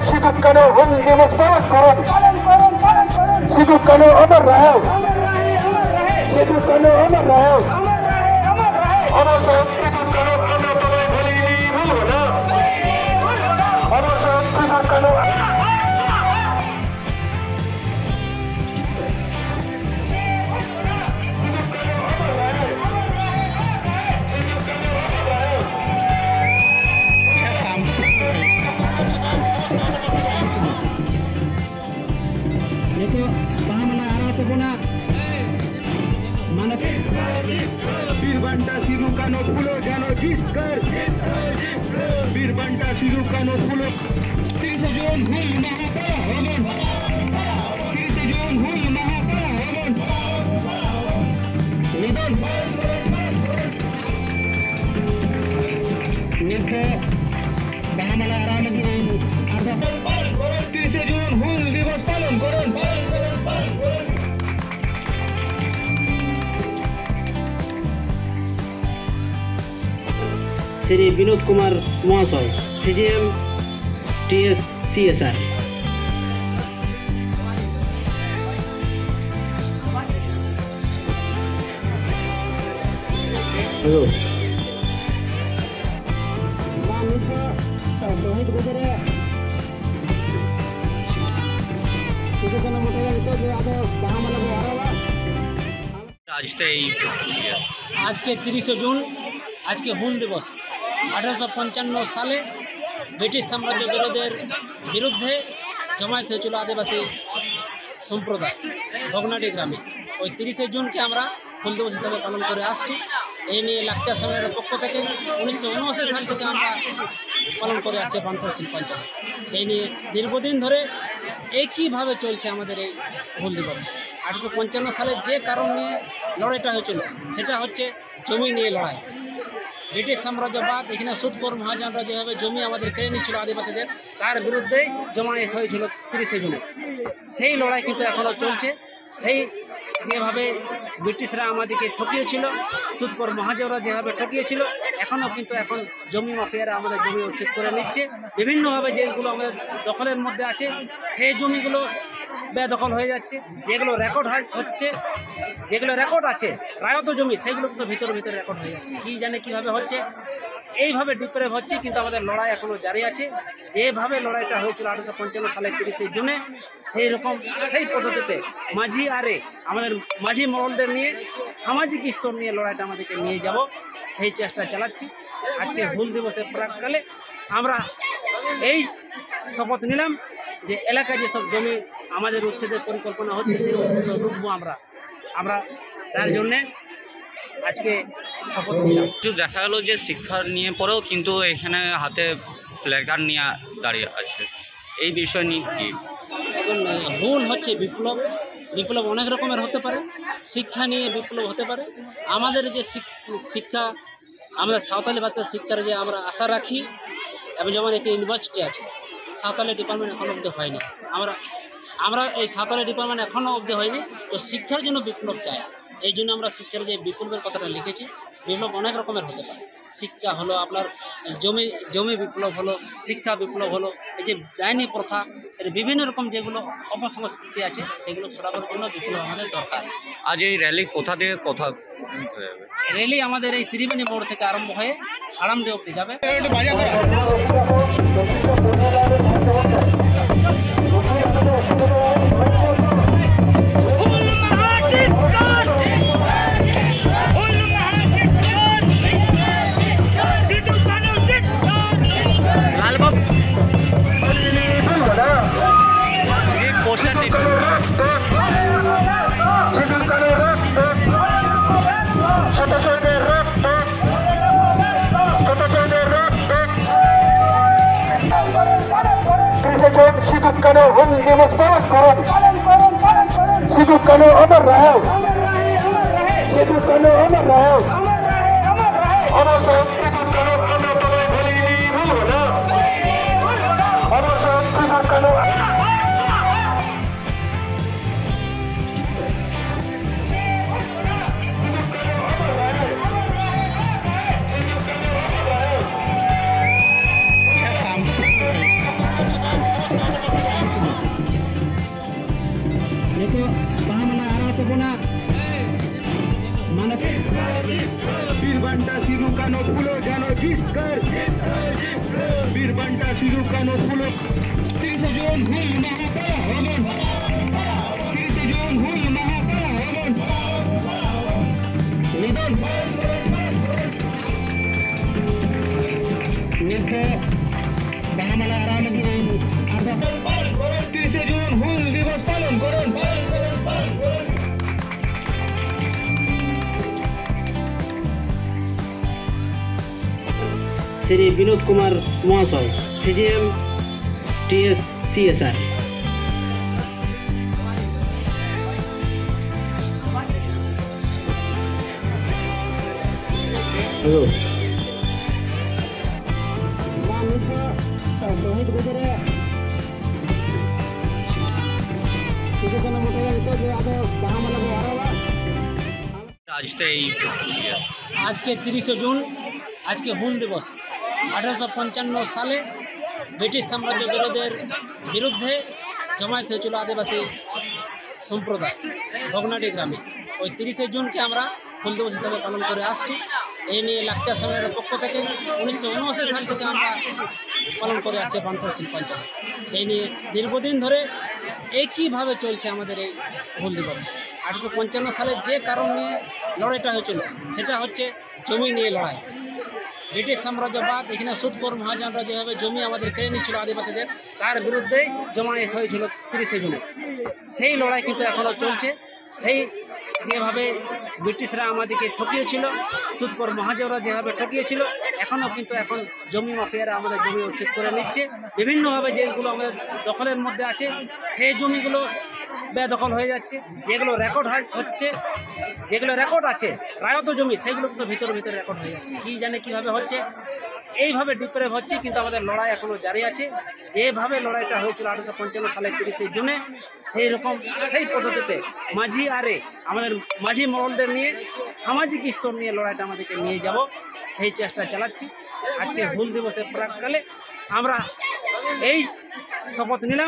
सिद्दुक कानो हुल दिवस पालन करुन। सिद्दुक कानो अमर रह्यो। सिद्दुक कानो अमर रह्यो। अमर साहब सिद्दुक कानो अमर तपाईँ भोलि भुल होला। अमर साहब सिद्दुक कानो वीरबंटा सिद्दुक कानो फूलो जानो जीतकर। वीरबंटा सिद्दुक कानो फूलो 30 जून हुल महाबड़ा हवन। 30 जून हुल महाबड़ा हवन। निधन मिलके बामला आराम की 30 जून हुल दिवस पालन करुन। श्री विनोद कुमार महाशय सीजीएम टीएस सीएसआर। आज के 30 जून आज के हुल दिवस 1855 সালে ব্রিটিশ সাম্রাজ্য বিরুদ্ধে জমায়েত হয়েছিল আদিবাসী সম্প্রদায় ভগনাডি গ্রামে। ওই 30 জুনকে আমরা হুল দিবস হিসাবে পালন করে আসছি। এই নিয়ে লাক্তা সম্মেলনের পক্ষ থেকে 1979 সাল থেকে আমরা পালন করে আসছি বানপুর শিল্পাঞ্চলে। এই নিয়ে দীর্ঘদিন ধরে একইভাবে চলছে আমাদের এই হুল দিবস। 1855 সালে যে কারণ নিয়ে লড়াইটা হয়েছিল সেটা হচ্ছে জমি নিয়ে লড়াই। ব্রিটিশ সাম্রাজ্যবাদ এখানে সুদখোর মহাজনরা যেভাবে জমি আমাদের কেড়ে নিচ্ছিল আদিবাসীদের, তার বিরুদ্ধেই জমায়েত হয়েছিল 30 জুনে। সেই লড়াই কিন্তু এখনও চলছে। সেই যেভাবে ব্রিটিশরা আমাদেরকে ঠকিয়েছিল, সুদখোর মহাজনরা যেভাবে ঠকিয়েছিল, এখনও কিন্তু এখন জমি মাফিয়ারা আমাদের জমি উচ্ছেদ করে নিচ্ছে। বিভিন্নভাবে যেগুলো আমাদের দখলের মধ্যে আছে সেই জমিগুলো বেদখল হয়ে যাচ্ছে। যেগুলো রেকর্ড হচ্ছে, যেগুলো রেকর্ড আছে রায়ত জমি, সেগুলো কিন্তু ভিতরে রেকর্ড হয়ে যাচ্ছে। কী জানে কীভাবে হচ্ছে, এইভাবে ডিপ্রেভ হচ্ছে। কিন্তু আমাদের লড়াই এখনও জারি আছে। যেভাবে লড়াইটা হয়েছিল 1855 সালের 30 জুনে, সেই রকম সেই পদ্ধতিতে মাঝি আরে আমাদের মাঝি মহলদের নিয়ে সামাজিক স্তর নিয়ে লড়াইটা আমাদেরকে নিয়ে যাব, সেই চেষ্টা চালাচ্ছি। আজকে হুল দিবসের প্রাককালে আমরা এই শপথ নিলাম যে এলাকায় যেসব জমি আমাদের উচ্ছেদের পরিকল্পনা হচ্ছে সেগুলো রুখবো আমরা তার জন্যে আজকে শপথ নিলাম। কিছু দেখা গেল যে শিক্ষা নিয়ে পরেও কিন্তু এখানে হাতে প্ল্যাকার্ড নিয়ে দাঁড়িয়ে আছে, এই বিষয় নিয়ে কি? এখন হুল হচ্ছে বিপ্লব অনেক রকমের হতে পারে। শিক্ষা নিয়ে বিপ্লব হতে পারে। আমাদের যে শিক্ষা, আমরা সাঁওতালি ভাষার শিক্ষার যে আমরা আশা রাখি, এবং যেমন একটি ইউনিভার্সিটি আছে, সাঁওতালি ডিপার্টমেন্ট এখনও অবধি হয়নি। আমরা এই সাঁওতালি ডিপার্টমেন্ট এখনও অবধি হয়নি। তো শিক্ষার জন্য বিপ্লব চাই। এই জন্য আমরা শিক্ষার যে বিপ্লবের কথাটা লিখেছি। বিপ্লব অনেক রকমের হতে পারে। শিক্ষা হলো আপনার জমি বিপ্লব হলো, শিক্ষা বিপ্লব হলো, এই যে ডাইনি প্রথা, এর বিভিন্ন রকম যেগুলো অপসংস্কৃতি আছে সেগুলো সরাবার জন্য বিপ্লব আমাদের দরকার। আজ এই র্যালি কোথা থেকে কোথা? র্যালি আমাদের এই ত্রিবেণী মোড় থেকে আরম্ভ হয়ে হারামডি অবধি যাবে। ছোট ছোট কানু হুল দিবস পালন করুন। সিধু কানু অমর রহে, সিধু কানু অমর রহে, অমর শহীদ সিধু কানু আমরা তোমায় ভুলিনি, ভুলব না। অমর শহীদ সিধু কানু। वीरबंटा सिधू कानू फूलो जानो जीतकर, वीरबंटा सिधू कानू फूलो। 30 जून हुल महापरा हवन, 30 जून हुल महापरा हवन। निधन বাহামালা আরামে 30 জুন হুল দিবস পালন করুন। শ্রী বিনোদ কুমার মহাশয়, সিজিএম টিএস সিএসআর। আজকে 30 জুন, আজকে হুল দিবস। 1855 সালে ব্রিটিশ সাম্রাজ্য বিরুদ্ধে জমায়েত হয়েছিল আদিবাসী সম্প্রদায় ভগনাডি গ্রামে। ওই 30 জুনকে আমরা হুল দিবস হিসাবে পালন করে আসছি। এই নিয়ে লাক্তা সম্মেলনের পক্ষ থেকে 1979 সাল থেকে আমরা পালন করে আসছি বানপুর শিল্পাঞ্চলে। এই নিয়ে দীর্ঘদিন ধরে একইভাবে চলছে আমাদের এই হুল দিবস। 1855 সালে যে কারণ নিয়ে লড়াইটা হয়েছিল সেটা হচ্ছে জমি নিয়ে লড়াই। ব্রিটিশ সাম্রাজ্যবাদ, এখানে সুদখোর মহাজনরা যেভাবে জমি আমাদের কেড়ে নিচ্ছিল আদিবাসীদের, তার বিরুদ্ধেই জমায়েত হয়েছিল 30 জুনে। সেই লড়াই কিন্তু এখনও চলছে। সেই যেভাবে ব্রিটিশরা আমাদেরকে ঠকিয়েছিল, সুদখোর মহাজনরা যেভাবে ঠকিয়েছিল, এখনও কিন্তু এখন জমি মাফিয়ারা আমাদের জমি উচ্ছেদ করে নিচ্ছে। বিভিন্নভাবে যেগুলো আমাদের দখলের মধ্যে আছে সেই জমিগুলো বেদখল হয়ে যাচ্ছে। যেগুলো রেকর্ড হচ্ছে, যেগুলো রেকর্ড আছে রায়ত জমি, সেগুলো কিন্তু ভিতরে রেকর্ড হয়ে যাচ্ছে। কী জানে কীভাবে হচ্ছে, এইভাবে ডিপ্রেভ হচ্ছে। কিন্তু আমাদের লড়াই এখনও জারি আছে। যেভাবে লড়াইটা হয়েছিল 1855 সালের 30 জুনে, সেই রকম সেই পদ্ধতিতে মাঝি আরে আমাদের মাঝি মহলদের নিয়ে সামাজিক স্তর নিয়ে লড়াইটা আমাদেরকে নিয়ে যাব, সেই চেষ্টা চালাচ্ছি। আজকে হুল দিবসের প্রাককালে আমরা এই শপথ নিলাম